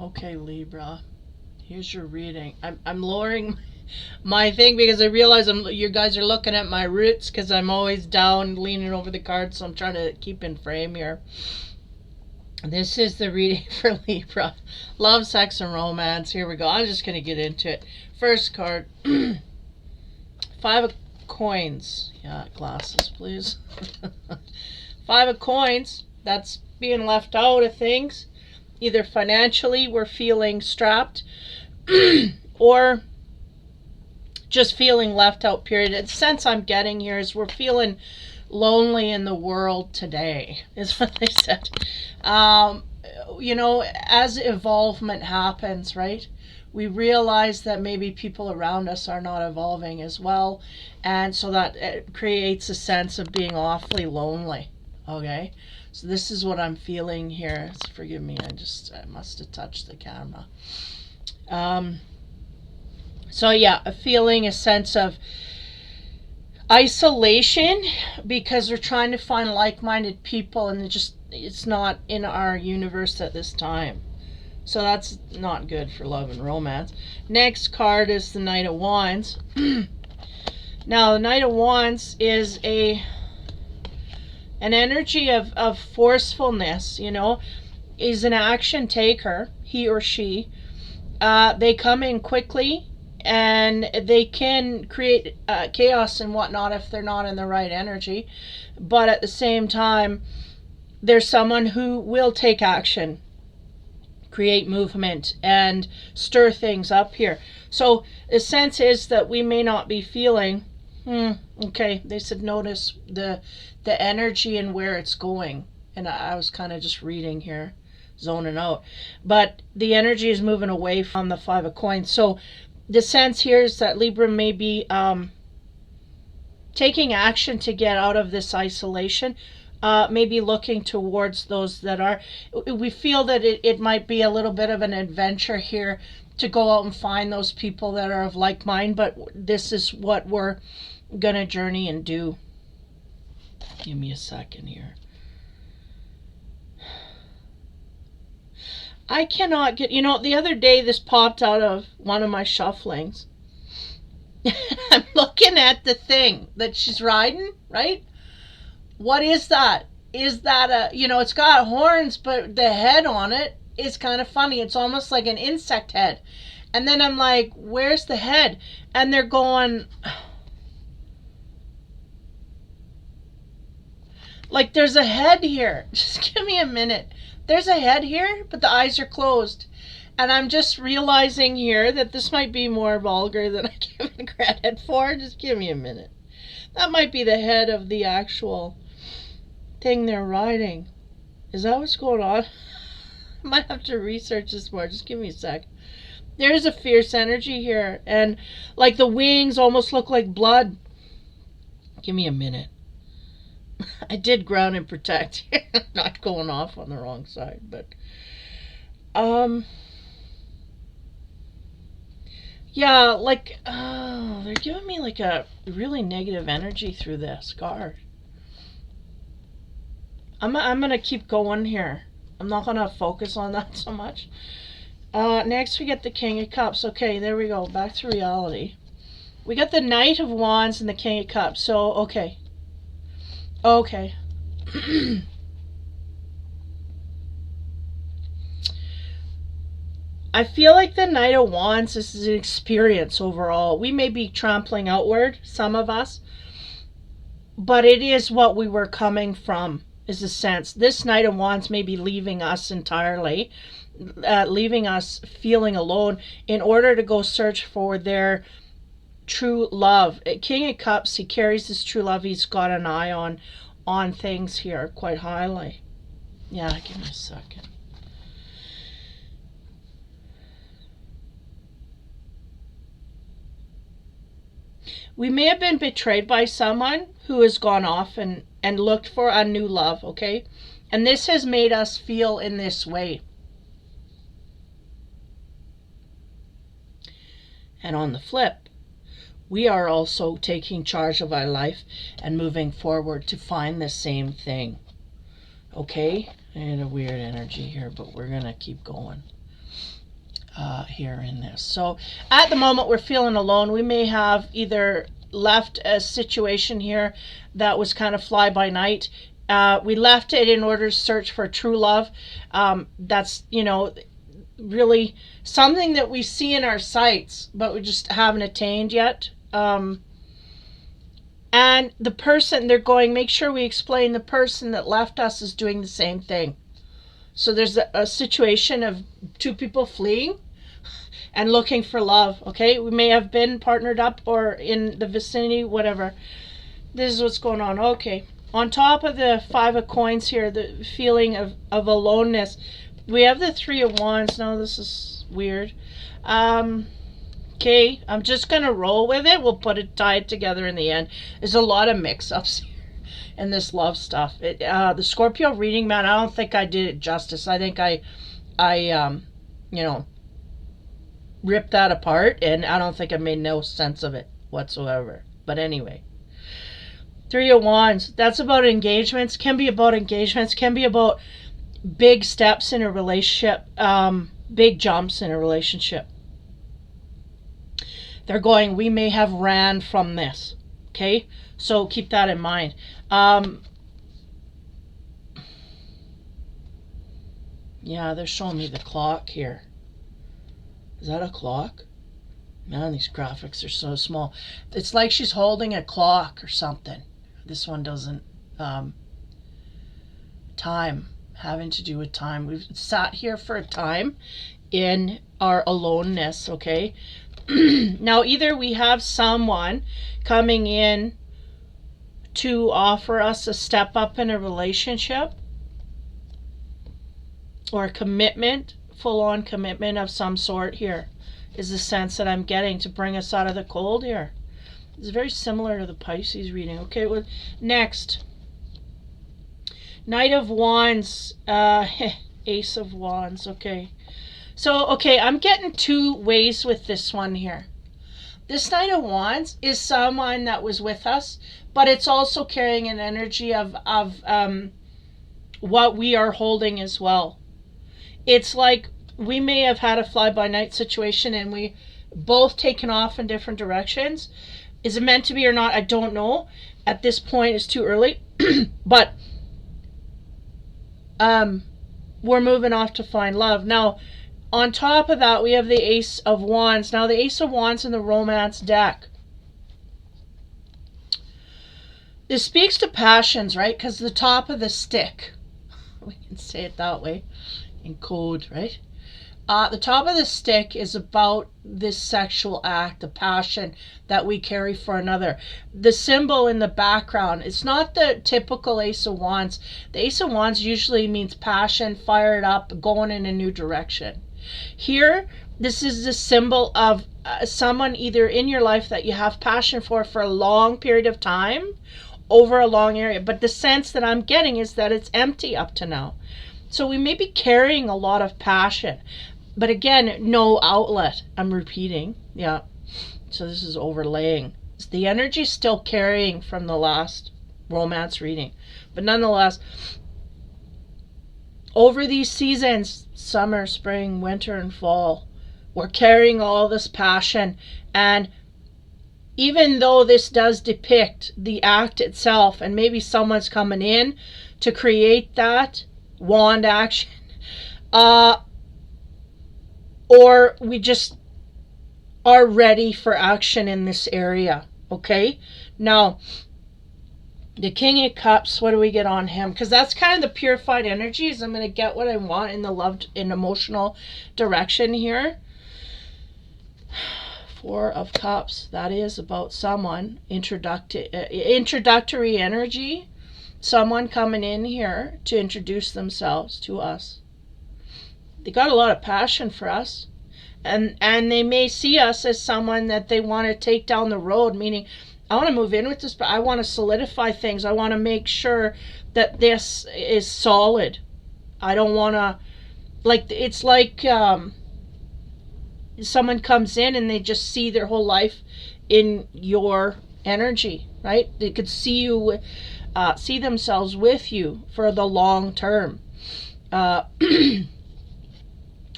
Okay, Libra. Here's your reading. I'm lowering my thing because I realize you guys are looking at my roots because I'm always down leaning over the cards, so I'm trying to keep in frame here. This is the reading for Libra. Love, sex, and romance. Here we go. I'm just going to get into it. First card. 5 of coins. Yeah, glasses, please. 5 of coins. That's being left out of things. Either financially, we're feeling strapped, or just feeling left out, period. The sense I'm getting here is we're feeling lonely in the world today, is what they said. You know, as evolvement happens, right? We realize that maybe people around us are not evolving as well, and so that it creates a sense of being awfully lonely. Okay, so this is what I'm feeling here. So forgive me, I must have touched the camera. So yeah, a sense of isolation because we're trying to find like-minded people, and it's not in our universe at this time. So that's not good for love and romance. Next card is the Knight of Wands. Now, the Knight of Wands is an energy of forcefulness, you know. Is an action taker, he or she. They come in quickly, and they can create chaos and whatnot if they're not in the right energy. But at the same time, there's someone who will take action, create movement, and stir things up here. So the sense is that we may not be feeling, okay, they said notice the energy and where it's going. And I was kind of just reading here, zoning out. But the energy is moving away from the 5 of coins. So the sense here is that Libra may be taking action to get out of this isolation. Maybe looking towards those that are, we feel that it might be a little bit of an adventure here to go out and find those people that are of like mind, but this is what we're gonna journey and do. Give me a second here. I cannot get, you know, the other day this popped out of one of my shufflings. I'm looking at the thing that she's riding, right? What is that? Is that a, you know, it's got horns, but the head on it is kind of funny. It's almost like an insect head. And then I'm like, where's the head? And they're going, like, there's a head here. Just give me a minute. There's a head here, but the eyes are closed. And I'm just realizing here that this might be more vulgar than I give it credit for. Just give me a minute. That might be the head of the actual thing they're riding. Is that what's going on? I might have to research this more. Just give me a sec. There's a fierce energy here, and like the wings almost look like blood. Give me a minute. I did ground and protect. Not going off on the wrong side, but yeah, like they're giving me like a really negative energy through this card. I'm gonna keep going here. I'm not gonna focus on that so much. Next we get the King of Cups. Okay, there we go. Back to reality. We got the Knight of Wands and the King of Cups. So okay. I feel like the Knight of Wands is an experience overall. We may be trampling outward, some of us, but it is what we were coming from, is a sense. This Knight of Wands may be leaving us entirely, leaving us feeling alone in order to go search for their true love. King of Cups, he carries his true love. He's got an eye on things here quite highly. Yeah, give me a second. We may have been betrayed by someone who has gone off and looked for a new love, okay? And this has made us feel in this way. And on the flip, we are also taking charge of our life and moving forward to find the same thing. Okay? I had a weird energy here, but we're going to keep going. here in this. So at the moment we're feeling alone. We may have either left a situation here that was kind of fly by night. We left it in order to search for true love. That's, really something that we see in our sights, but we just haven't attained yet. And the person, they're going, make sure we explain the person that left us is doing the same thing. So there's a situation of two people fleeing and looking for love, okay? We may have been partnered up or in the vicinity, whatever. This is what's going on. Okay. On top of the 5 of coins here, the feeling of aloneness, we have the 3 of wands. Now this is weird. Okay, I'm just going to roll with it. We'll tie it together in the end. There's a lot of mix-ups here in this love stuff. The Scorpio reading, man, I don't think I did it justice. I think I ripped that apart, and I don't think I made no sense of it whatsoever. But anyway, 3 of wands, that's about engagements. Can be about engagements. Can be about big steps in a relationship, big jumps in a relationship. They're going, we may have ran from this. Okay? So keep that in mind. Yeah, they're showing me the clock here. Is that a clock? Man, these graphics are so small. It's like she's holding a clock or something. This one doesn't. Time. Having to do with time. We've sat here for a time in our aloneness, okay? Now, either we have someone coming in to offer us a step up in a relationship or a commitment, full-on commitment of some sort here is the sense that I'm getting to bring us out of the cold here. It's very similar to the Pisces reading. Okay, well, next. Knight of Wands, Ace of Wands, okay. So, okay, I'm getting 2 ways with this one here. This Knight of Wands is someone that was with us, but it's also carrying an energy of what we are holding as well. It's like we may have had a fly-by-night situation and we both taken off in different directions. Is it meant to be or not? I don't know. At this point, it's too early. But we're moving off to find love. Now, on top of that, we have the Ace of Wands. Now, the Ace of Wands in the romance deck. This speaks to passions, right? Because the top of the stick, we can say it that way in code, right? The top of the stick is about this sexual act, the passion that we carry for another. The symbol in the background, it's not the typical Ace of Wands. The Ace of Wands usually means passion, fired up, going in a new direction. Here, this is the symbol of someone either in your life that you have passion for a long period of time, over a long area. But the sense that I'm getting is that it's empty up to now. So we may be carrying a lot of passion. But again, no outlet. I'm repeating. Yeah. So this is overlaying. The energy is still carrying from the last romance reading. But nonetheless, over these seasons, summer, spring, winter, and fall, we're carrying all this passion. And even though this does depict the act itself, and maybe someone's coming in to create that wand action, or we just are ready for action in this area, okay? Now, the King of Cups, what do we get on him? Because that's kind of the purified energies. I'm going to get what I want in the loved and emotional direction here. 4 of Cups, that is about someone, introductory energy, someone coming in here to introduce themselves to us. They got a lot of passion for us, and they may see us as someone that they want to take down the road, meaning I want to move in with this, but I want to solidify things. I want to make sure that this is solid. I don't want to, it's like someone comes in and they just see their whole life in your energy, right? They could see you, see themselves with you for the long term.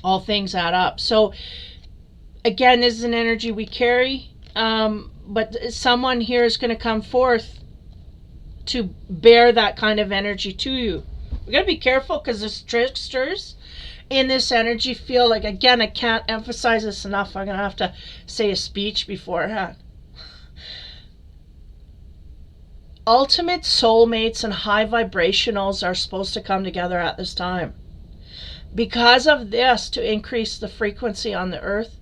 all things add up. So again, this is an energy we carry, but someone here is going to come forth to bear that kind of energy to you. We got to be careful because there's tricksters in this energy field. Like, again, I can't emphasize this enough. I'm going to have to say a speech beforehand. Ultimate soulmates and high vibrationals are supposed to come together at this time. Because of this, to increase the frequency on the earth,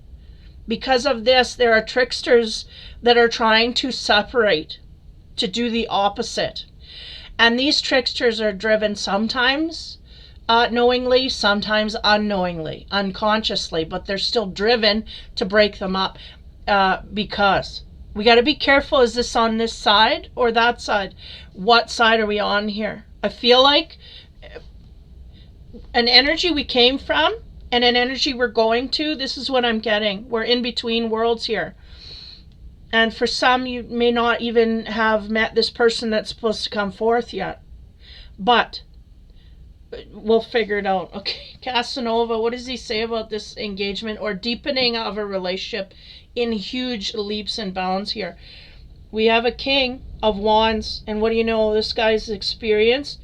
because of this, there are tricksters that are trying to separate, to do the opposite. And these tricksters are driven sometimes knowingly, sometimes unknowingly, unconsciously, but they're still driven to break them up because we got to be careful. Is this on this side or that side? What side are we on here? I feel like an energy we came from and an energy we're going to, this is what I'm getting. We're in between worlds here. And for some, you may not even have met this person that's supposed to come forth yet. But we'll figure it out. Okay, Casanova, what does he say about this engagement or deepening of a relationship in huge leaps and bounds here? We have a King of Wands, and what do you know? This guy's experienced.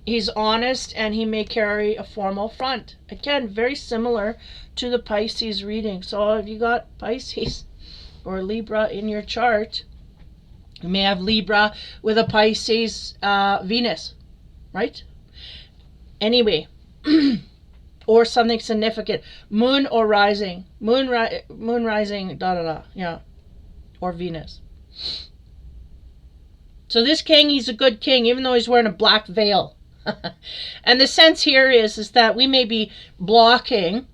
He's honest, and he may carry a formal front. Again, very similar to the Pisces reading. So if you got Pisces or Libra in your chart, you may have Libra with a Pisces Venus, right? Anyway, or something significant. Moon or rising. Moon rising, yeah. Or Venus. So this king, he's a good king, even though he's wearing a black veil. And the sense here is that we may be blocking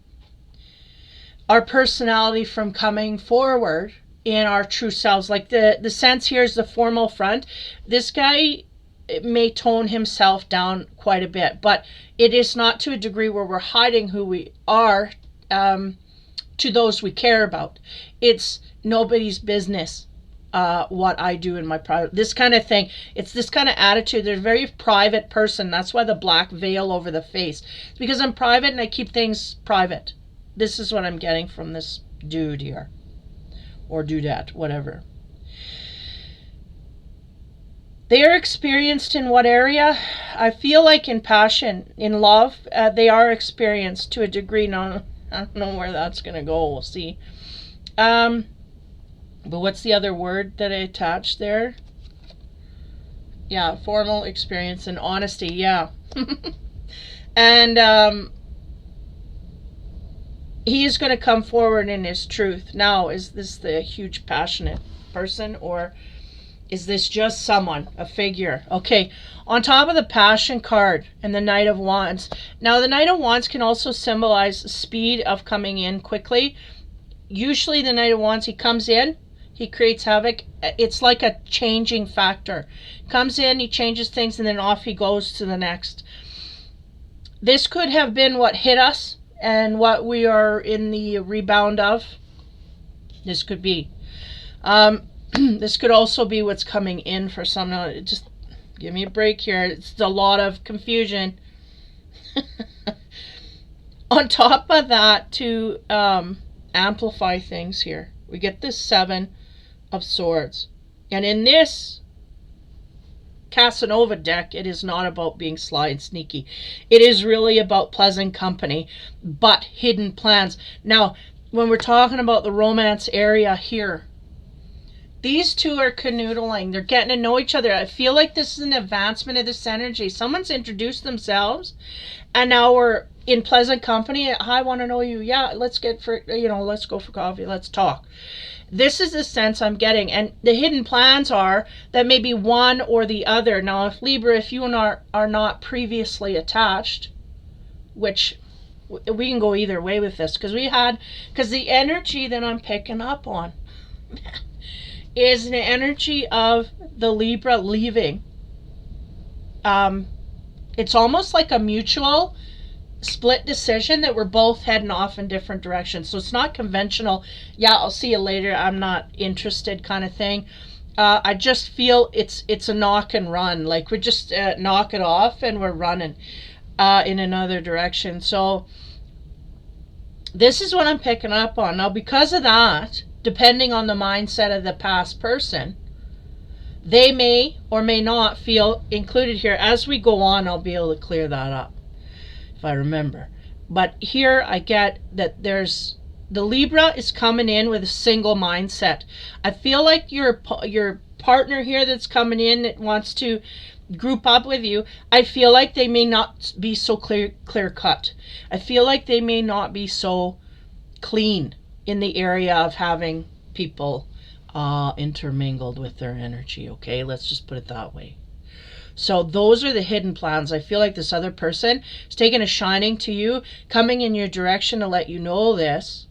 our personality from coming forward in our true selves. Like the sense here is the formal front. This guy may tone himself down quite a bit, but it is not to a degree where we're hiding who we are to those we care about. It's nobody's business what I do in my private, this kind of thing. It's this kind of attitude. They're a very private person. That's why the black veil over the face. It's because I'm private and I keep things private. This is what I'm getting from this dude here. Or dudette, whatever. They are experienced in what area? I feel like in passion, in love, they are experienced to a degree. Now, I don't know where that's going to go. We'll see. But what's the other word that I attached there? Yeah, formal experience and honesty. Yeah. And he is going to come forward in his truth. Now, is this the huge passionate person, or is this just someone, a figure? Okay, on top of the Passion card and the Knight of Wands. Now, the Knight of Wands can also symbolize speed of coming in quickly. Usually the Knight of Wands, he comes in, he creates havoc. It's like a changing factor. Comes in, he changes things, and then off he goes to the next. This could have been what hit us and what we are in the rebound of. This could be. This could also be what's coming in for some. Now, just give me a break here. It's a lot of confusion. On top of that, to amplify things here, we get this Seven of Swords. And in this Casanova deck, it is not about being sly and sneaky. It is really about pleasant company, but hidden plans. Now, when we're talking about the romance area here, these two are canoodling. They're getting to know each other. I feel like this is an advancement of this energy. Someone's introduced themselves, and now we're in pleasant company. Hi, I want to know you. Yeah, let's go for coffee. Let's talk. This is the sense I'm getting. And the hidden plans are that maybe one or the other. Now, if Libra, if you are not previously attached, which we can go either way with this, because the energy that I'm picking up on is an energy of the Libra leaving. It's almost like a mutual split decision that we're both heading off in different directions. So it's not conventional, yeah, I'll see you later, I'm not interested kind of thing. I just feel it's a knock and run. Like we just knock it off and we're running in another direction. So This is what I'm picking up on. Now, because of that, depending on the mindset of the past person, they may or may not feel included here. As we go on, I'll be able to clear that up if I remember. But here I get that there's the Libra is coming in with a single mindset. I feel like your partner here that's coming in that wants to group up with you, I feel like they may not be so clear cut. I feel like they may not be so clean in the area of having people intermingled with their energy. Okay, let's just put it that way. So those are the hidden plans. I feel like this other person is taking a shining to you, coming in your direction to let you know this,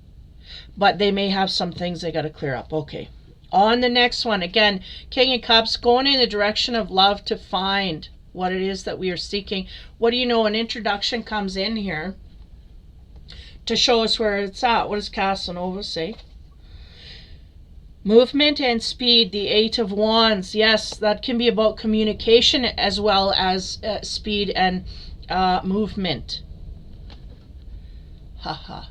but they may have some things they got to clear up. Okay, on the next one, again, King of Cups, going in the direction of love to find what it is that we are seeking. What do you know? An introduction comes in here to show us where it's at. What does Casanova say? Movement and speed, the Eight of Wands. Yes, that can be about communication as well as speed and movement. Haha.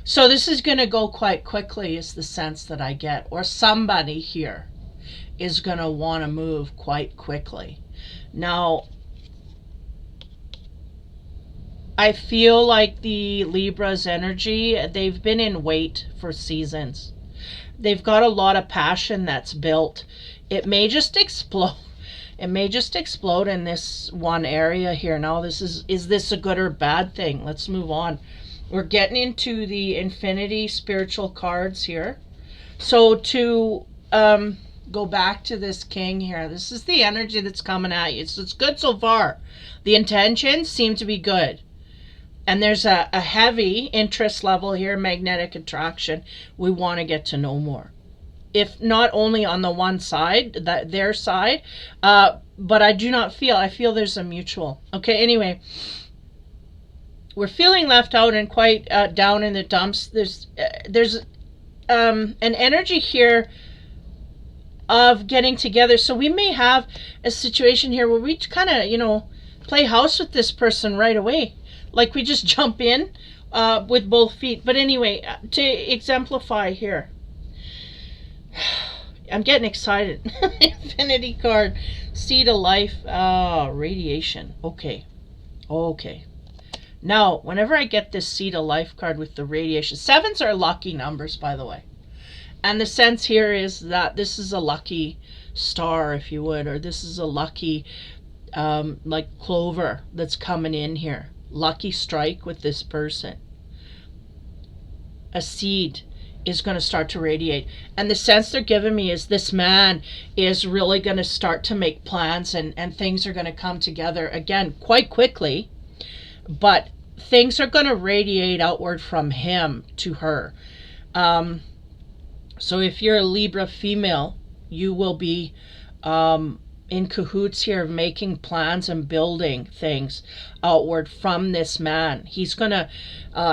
So this is going to go quite quickly is the sense that I get. Or somebody here is going to want to move quite quickly. Now, I feel like the Libra's energy, they've been in wait for seasons. They've got a lot of passion that's built. It may just explode. It may just explode in this one area here. Now, is this a good or bad thing? Let's move on. We're getting into the infinity spiritual cards here. So to go back to this king here, this is the energy that's coming at you. It's good so far. The intentions seem to be good. And there's a heavy interest level here, magnetic attraction. We want to get to know more. If not only on the one side, their side, but I feel there's a mutual. Okay, anyway, we're feeling left out and quite down in the dumps. There's an energy here of getting together. So we may have a situation here where we kind of, play house with this person right away. Like we just jump in with both feet. But anyway, to exemplify here, I'm getting excited. Infinity card, seed of life, radiation. Okay. Now, whenever I get this seed of life card with the radiation, 7s are lucky numbers, by the way. And the sense here is that this is a lucky star, if you would, or this is a lucky, like clover that's coming in here. Lucky strike with this person. A seed is going to start to radiate. And the sense they're giving me is this man is really going to start to make plans and things are going to come together again quite quickly. But things are going to radiate outward from him to her. So if you're a Libra female, you will be in cahoots here, making plans and building things outward from this man. He's going to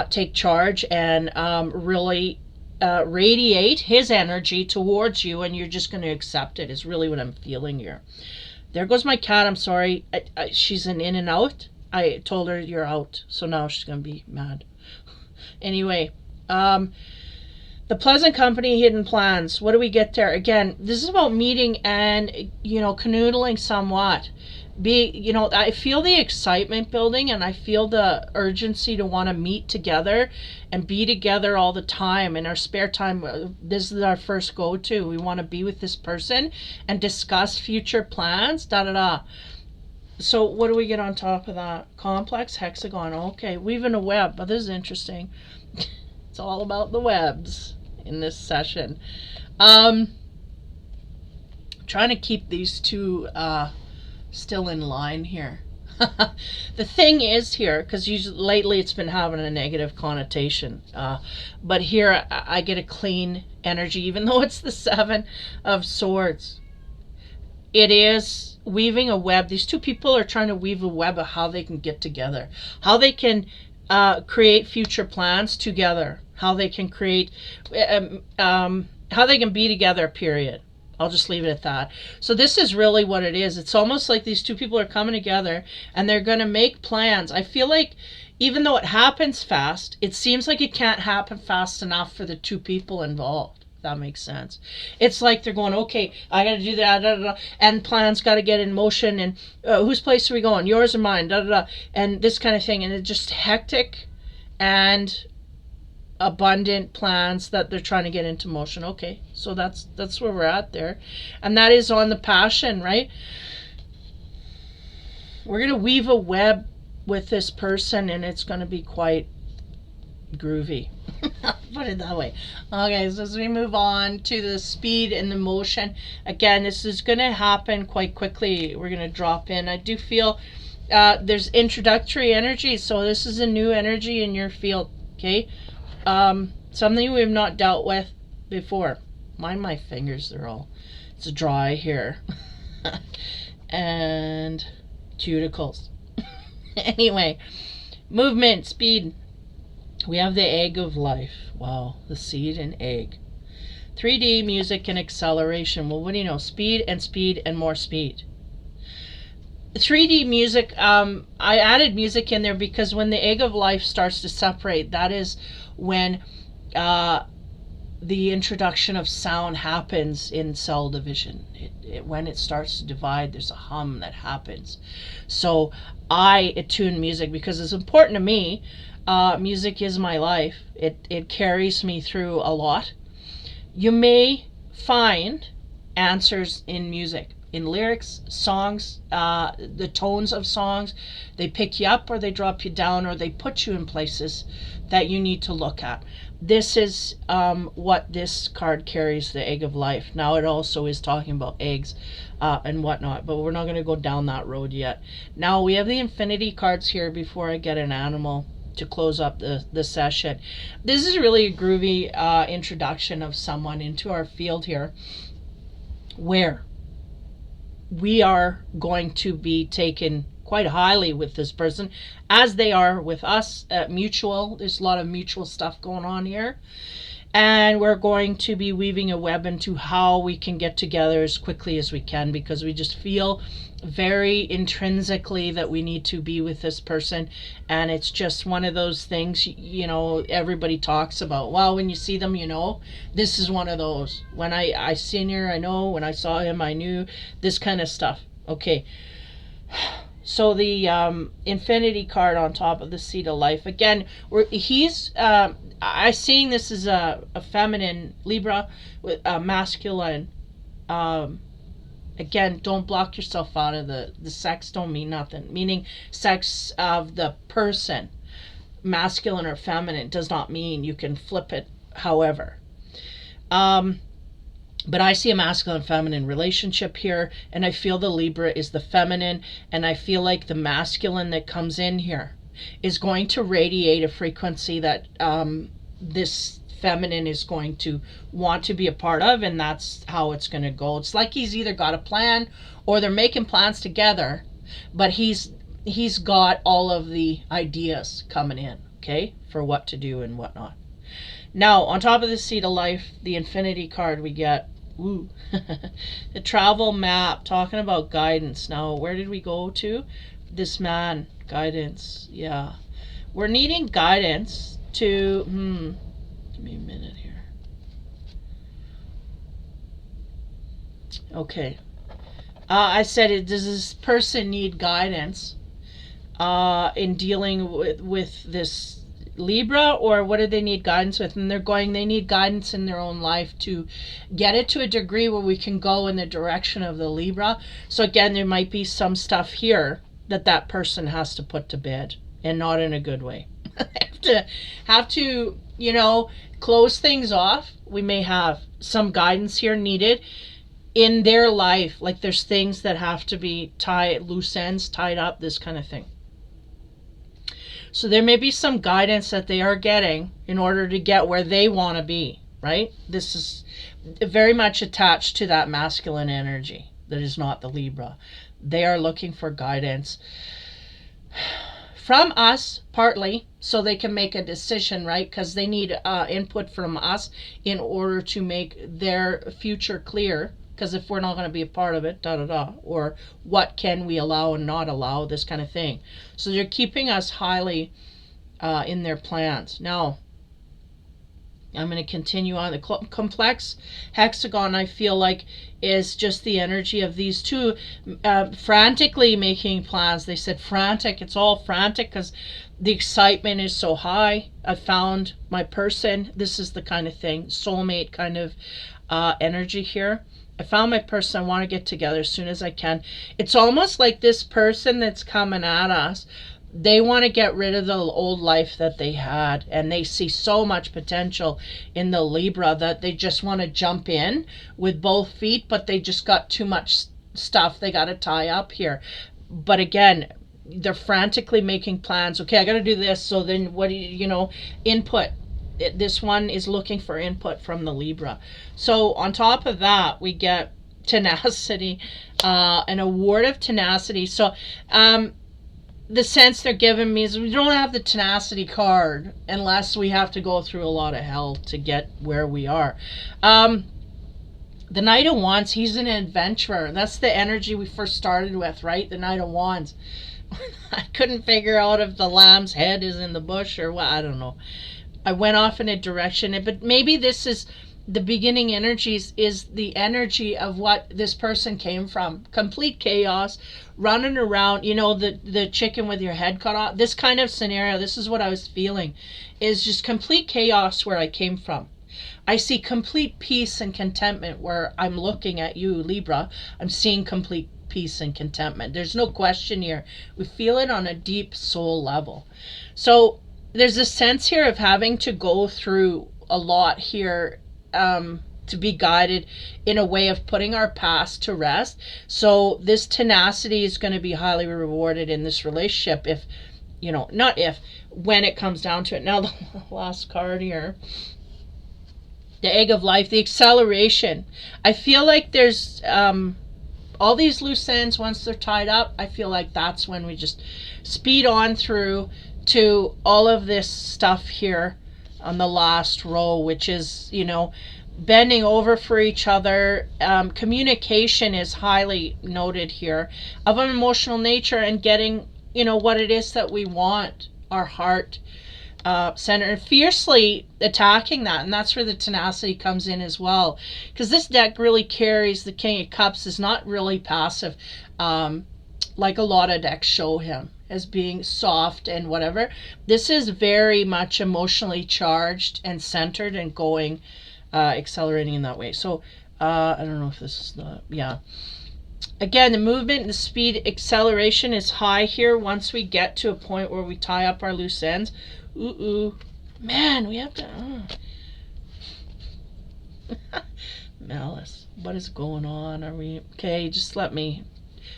take charge and really radiate his energy towards you, and you're just going to accept it, is really what I'm feeling here. There goes my cat. I'm sorry. She's in and out. I told her you're out, so now she's going to be mad. Anyway, the pleasant company, hidden plans. What do we get there? Again, this is about meeting and, canoodling somewhat. I feel the excitement building, and I feel the urgency to want to meet together and be together all the time. In our spare time, this is our first go-to. We want to be with this person and discuss future plans, So what do we get on top of that? Complex hexagon. Okay, weaving a web. But this is interesting. It's all about the webs in this session. Trying to keep these two still in line here. The thing is here, because lately it's been having a negative connotation, but here I get a clean energy, even though it's the 7 of Swords. It is weaving a web. These two people are trying to weave a web of how they can get together, how they can create future plans together, how they can create, how they can be together, period. I'll just leave it at that. So this is really what it is. It's almost like these two people are coming together and they're going to make plans. I feel like even though it happens fast, it seems like it can't happen fast enough for the two people involved. If that makes sense. It's like they're going, okay, I got to do that, da, da, da, and plans got to get in motion, and whose place are we going? Yours or mine? Da, da, da, and this kind of thing, and it's just hectic and abundant plans that they're trying to get into motion. Okay, so that's where we're at there, and that is on the passion, right? We're gonna weave a web with this person, and it's gonna be quite groovy. Put it that way. Okay, so as we move on to the speed and the motion, again, this is gonna happen quite quickly. We're gonna drop in. I do feel there's introductory energy, so this is a new energy in your field. Okay, something we've not dealt with before. Mind my fingers, it's dry here. And cuticles. Anyway, movement, speed. We have the egg of life. Wow, the seed and egg. 3D music and acceleration. Well, what do you know? Speed and more speed. 3D music, I added music in there because when the egg of life starts to separate, that is when the introduction of sound happens in cell division. When it starts to divide, there's a hum that happens. So I attune music because it's important to me. Music is my life. It carries me through a lot. You may find answers in music, in lyrics, songs, the tones of songs. They pick you up or they drop you down or they put you in places that you need to look at. This is what this card carries, the egg of life. Now it also is talking about eggs and whatnot, but we're not going to go down that road yet. Now we have the infinity cards here before I get an animal to close up the session. This is really a groovy introduction of someone into our field here, where we are going to be taken quite highly with this person, as they are with us. Mutual, there's a lot of mutual stuff going on here, and we're going to be weaving a web into how we can get together as quickly as we can, because we just feel very intrinsically that we need to be with this person. And it's just one of those things, you know, everybody talks about, well, when you see them, you know. This is one of those. When I seen her, I know. When I saw him, I knew. This kind of stuff. Okay, so the infinity card on top of the seed of life, again, he's I seeing this as a feminine Libra with a masculine. Again, don't block yourself out of the sex. Don't mean nothing. Meaning sex of the person, masculine or feminine, does not mean you can flip it however. But I see a masculine feminine relationship here, and I feel the Libra is the feminine, and I feel like the masculine that comes in here is going to radiate a frequency that this feminine is going to want to be a part of, and that's how it's going to go. It's like he's either got a plan or they're making plans together, but he's got all of the ideas coming in, okay, for what to do and whatnot. Now, on top of the seed of life, the infinity card we get, ooh, the travel map, talking about guidance. Now, where did we go to? This man, guidance, yeah. We're needing guidance to, give me a minute here. Okay. I said, does this person need guidance in dealing with this Libra, or what do they need guidance with? And they need guidance in their own life to get it to a degree where we can go in the direction of the Libra. So again, there might be some stuff here that person has to put to bed, and not in a good way. have to, you know, close things off. We may have some guidance here needed in their life, like there's things that have to be loose ends tied up, this kind of thing. So there may be some guidance that they are getting in order to get where they want to be, right? This is very much attached to that masculine energy that is not the Libra. They are looking for guidance from us, partly, so they can make a decision, right? Because they need input from us in order to make their future clear. Because if we're not going to be a part of it, or what can we allow and not allow, this kind of thing. So they're keeping us highly in their plans. Now, I'm going to continue on. The complex hexagon, I feel like, is just the energy of these two frantically making plans. They said frantic. It's all frantic because the excitement is so high. I found my person. This is the kind of thing, soulmate kind of energy here. I found my person. I want to get together as soon as I can. It's almost like this person that's coming at us, they want to get rid of the old life that they had, and they see so much potential in the Libra that they just want to jump in with both feet, but they just got too much stuff they got to tie up here. But again, they're frantically making plans. Okay, I got to do this. So then what do you input. This one is looking for input from the Libra. So on top of that, we get tenacity, an award of tenacity. So the sense they're giving me is we don't have the tenacity card unless we have to go through a lot of hell to get where we are. The Knight of Wands, he's an adventurer. That's the energy we first started with, right? The Knight of Wands. I couldn't figure out if the lamb's head is in the bush or what. I don't know. I went off in a direction, but maybe this is the beginning energies, is the energy of what this person came from. Complete chaos, running around, the chicken with your head cut off. This kind of scenario, this is what I was feeling, is just complete chaos where I came from. I see complete peace and contentment where I'm looking at you, Libra. I'm seeing complete peace and contentment. There's no question here. We feel it on a deep soul level. So there's a sense here of having to go through a lot here to be guided in a way of putting our past to rest. So this tenacity is going to be highly rewarded in this relationship if, not if, when it comes down to it. Now the last card here, the Egg of Life, the acceleration. I feel like there's all these loose ends, once they're tied up, I feel like that's when we just speed on through to all of this stuff here on the last row, which is, bending over for each other. Communication is highly noted here of an emotional nature and getting, what it is that we want, our heart center, and fiercely attacking that. And that's where the tenacity comes in as well. Because this deck really carries the King of Cups is not really passive, like a lot of decks show him as being soft and whatever. This is very much emotionally charged and centered and going, accelerating in that way. So I don't know if this is the, yeah. Again, the movement, the speed, acceleration is high here once we get to a point where we tie up our loose ends. Ooh. Man, we have to... Malice. What is going on? Are we... Okay, just let me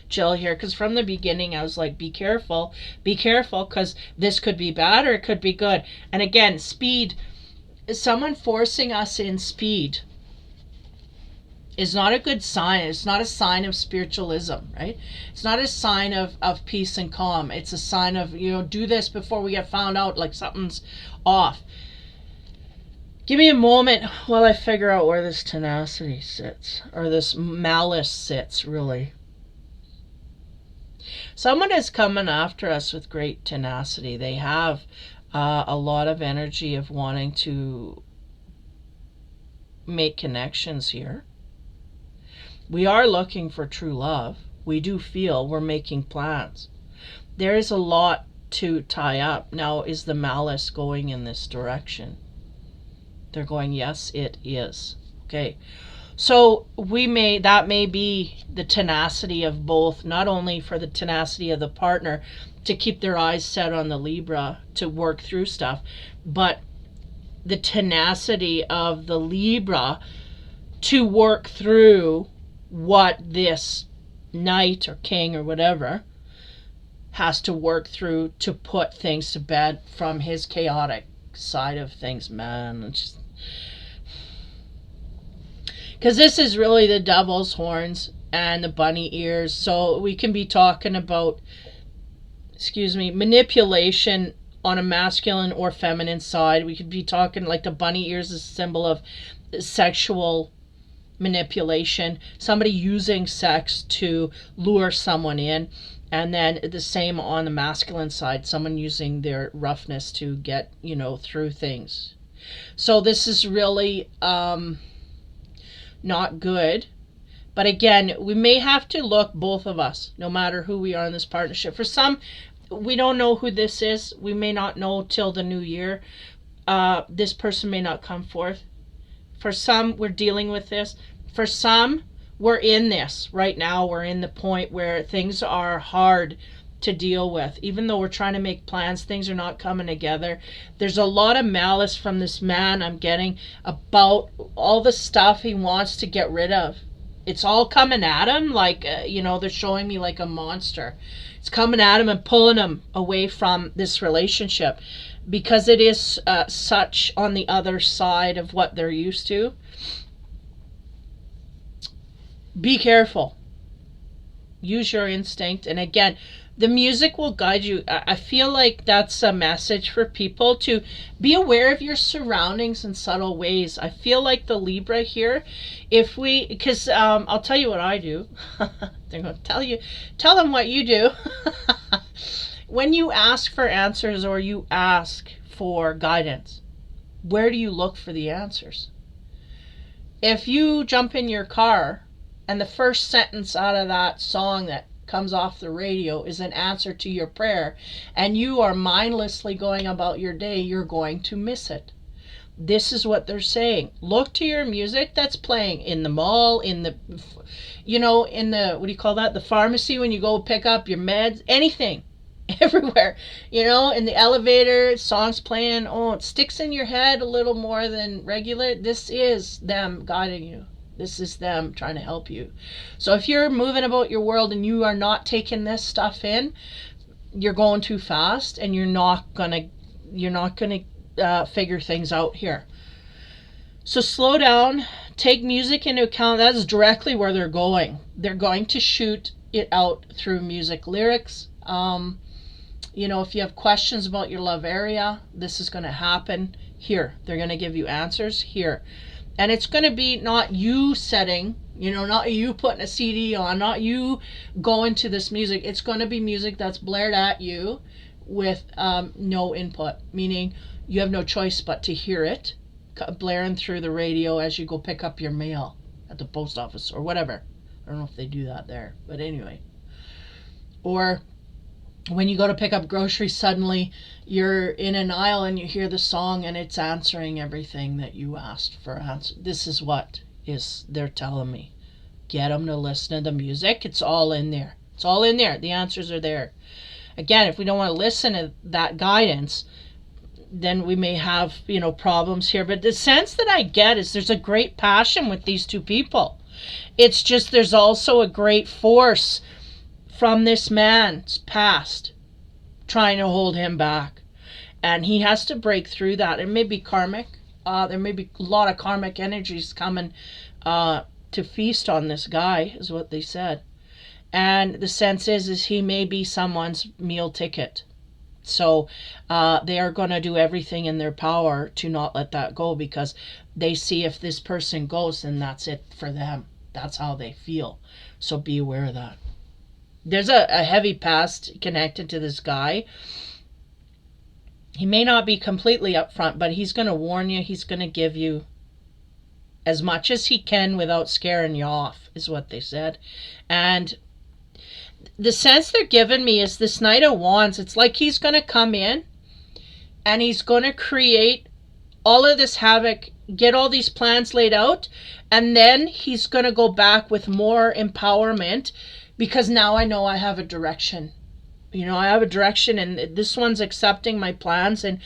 chill here, because from the beginning I was like, be careful, because this could be bad or it could be good. And again, speed, someone forcing us in speed is not a good sign. It's not a sign of spiritualism, right? It's not a sign of peace and calm. It's a sign of, do this before we get found out, like something's off. Give me a moment while I figure out where this tenacity sits, or this malice sits, really. Someone is coming after us with great tenacity. They have a lot of energy of wanting to make connections here. We are looking for true love. We do feel we're making plans. There is a lot to tie up. Now, is the malice going in this direction? They're going, yes, it is. Okay. So that may be the tenacity of both, not only for the tenacity of the partner to keep their eyes set on the Libra to work through stuff, but the tenacity of the Libra to work through what this knight or king or whatever has to work through to put things to bed from his chaotic side of things. Man, it's just... Because this is really the devil's horns and the bunny ears. So we can be talking about, manipulation on a masculine or feminine side. We could be talking like the bunny ears is a symbol of sexual manipulation. Somebody using sex to lure someone in. And then the same on the masculine side, someone using their roughness to get, through things. So this is really not good. But again, we may have to look, both of us, no matter who we are in this partnership. For some, we don't know who this is. We may not know till the new year. This person may not come forth. For some, we're dealing with this. For some, we're in this right now. We're in the point where things are hard to deal with. Even though we're trying to make plans, things are not coming together. There's a lot of malice from this man I'm getting about all the stuff he wants to get rid of. It's all coming at him like, they're showing me like a monster. It's coming at him and pulling him away from this relationship because it is such on the other side of what they're used to. Be careful. Use your instinct. And again, the music will guide you. I feel like that's a message for people to be aware of your surroundings in subtle ways. I feel like the Libra here, because I'll tell you what I do. They're going to tell them what you do. When you ask for answers or you ask for guidance, where do you look for the answers? If you jump in your car and the first sentence out of that song that comes off the radio is an answer to your prayer, and you are mindlessly going about your day, you're going to miss it. This is what they're saying. Look to your music that's playing in the mall, in the, in the, what do you call that? The pharmacy when you go pick up your meds, anything, everywhere, in the elevator, songs playing. Oh, it sticks in your head a little more than regular. This is them guiding you. This is them trying to help you. So if you're moving about your world and you are not taking this stuff in, you're going too fast and you're not gonna figure things out here. So slow down, take music into account. That's directly where they're going. They're going to shoot it out through music lyrics. If you have questions about your love area, this is going to happen here. They're going to give you answers here. And it's going to be not you setting, not you putting a CD on, not you going to this music. It's going to be music that's blared at you with no input, meaning you have no choice but to hear it blaring through the radio as you go pick up your mail at the post office or whatever. I don't know if they do that there, but anyway. Or when you go to pick up groceries, suddenly you're in an aisle and you hear the song and it's answering everything that you asked for answer. This is what they're telling me. Get them to listen to the music. It's all in there. It's all in there. The answers are there. Again, if we don't want to listen to that guidance, then we may have, problems here. But the sense that I get is there's a great passion with these two people. It's just there's also a great force from this man's past trying to hold him back. And he has to break through that. It may be karmic. There may be a lot of karmic energies coming to feast on this guy, is what they said. And the sense is he may be someone's meal ticket. So they are going to do everything in their power to not let that go, because they see if this person goes, then that's it for them. That's how they feel. So be aware of that. There's a heavy past connected to this guy. He may not be completely upfront, but he's going to warn you. He's going to give you as much as he can without scaring you off, is what they said. And the sense they're giving me is this Knight of Wands. It's like he's going to come in and he's going to create all of this havoc, get all these plans laid out, and then he's going to go back with more empowerment, because now I know I have a direction. I have a direction, and this one's accepting my plans, and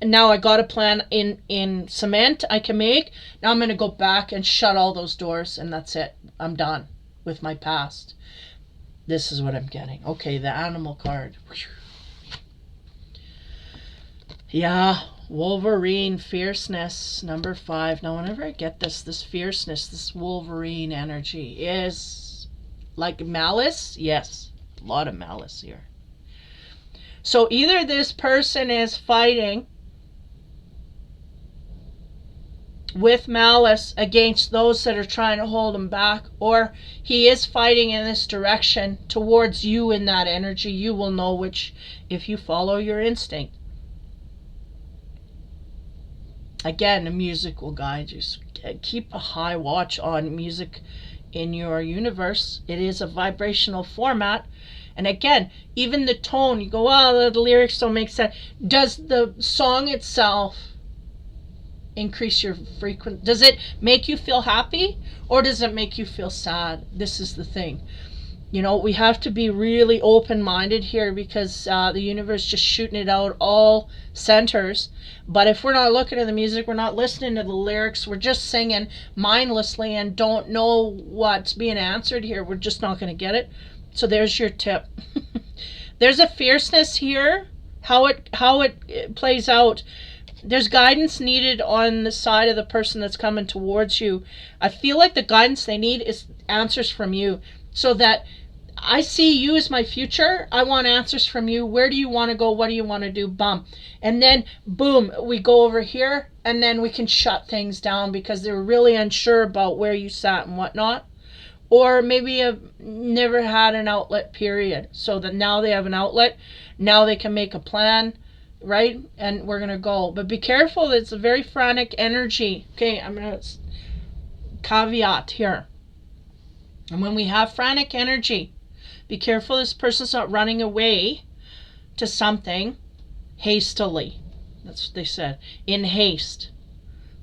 now I got a plan in cement I can make. Now I'm going to go back and shut all those doors, and that's it. I'm done with my past. This is what I'm getting. Okay, the animal card. Yeah, Wolverine, fierceness, number 5. Now, whenever I get this fierceness, this Wolverine energy is like malice. Yes, a lot of malice here. So either this person is fighting with malice against those that are trying to hold him back, or he is fighting in this direction towards you in that energy. You will know which, if you follow your instinct. Again, the music will guide you. So keep a high watch on music in your universe. It is a vibrational format. And again, even the tone, you go, oh, the lyrics don't make sense. Does the song itself increase your frequency? Does it make you feel happy, or does it make you feel sad? This is the thing. You know, we have to be really open-minded here, because the universe just shooting it out all centers. But if we're not looking at the music, we're not listening to the lyrics, we're just singing mindlessly and don't know what's being answered here, we're just not going to get it. So there's your tip. There's a fierceness here. How it plays out. There's guidance needed on the side of the person that's coming towards you. I feel like the guidance they need is answers from you. So that I see you as my future. I want answers from you. Where do you want to go? What do you want to do? Bum. And then, boom, we go over here, and then we can shut things down because they were really unsure about where you sat and whatnot. Or maybe you've never had an outlet, period. So that now they have an outlet. Now they can make a plan, right? And we're going to go. But be careful. It's a very frantic energy. Okay, I'm going to caveat here. And when we have frantic energy, be careful this person's not running away to something hastily. That's what they said. In haste.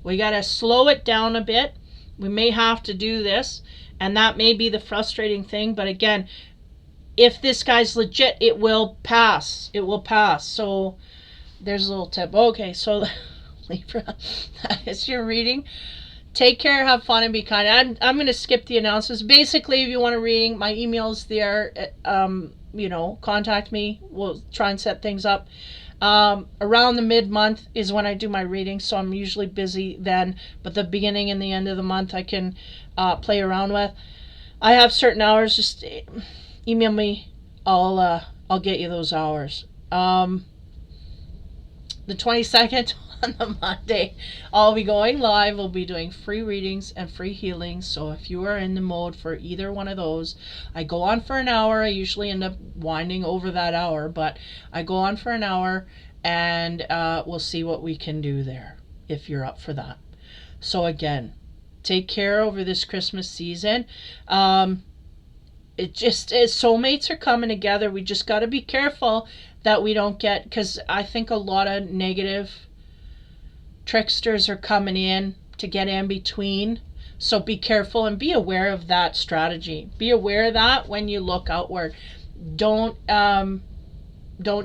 We got to slow it down a bit. We may have to do this. And that may be the frustrating thing. But again, if this guy's legit, it will pass. It will pass. So there's a little tip. Okay, so Libra, that is your reading. Take care, have fun, and be kind. I'm going to skip the announcements. Basically, if you want a reading, my email's there. Contact me. We'll try and set things up. Around the mid-month is when I do my reading, so I'm usually busy then. But the beginning and the end of the month I can play around with. I have certain hours. Just email me. I'll get you those hours. The 22nd on the Monday, I'll be going live. We'll be doing free readings and free healings. So if you are in the mode for either one of those, I go on for an hour. I usually end up winding over that hour, but I go on for an hour, and we'll see what we can do there if you're up for that. So again, take care over this Christmas season. It just is, soulmates are coming together. We just got to be careful that we don't get, because I think a lot of negative tricksters are coming in to get in between. So be careful and be aware of that strategy. Be aware of that when you look outward. Don't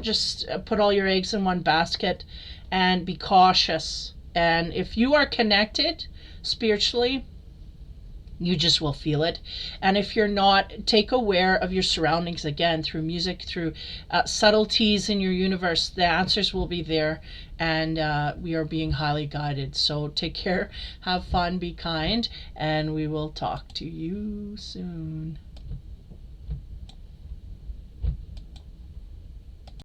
just put all your eggs in one basket, and be cautious. And if you are connected spiritually, you just will feel it. And if you're not, take aware of your surroundings again, through music, through subtleties in your universe. The answers will be there, and we are being highly guided. So take care, have fun, be kind, and we will talk to you soon.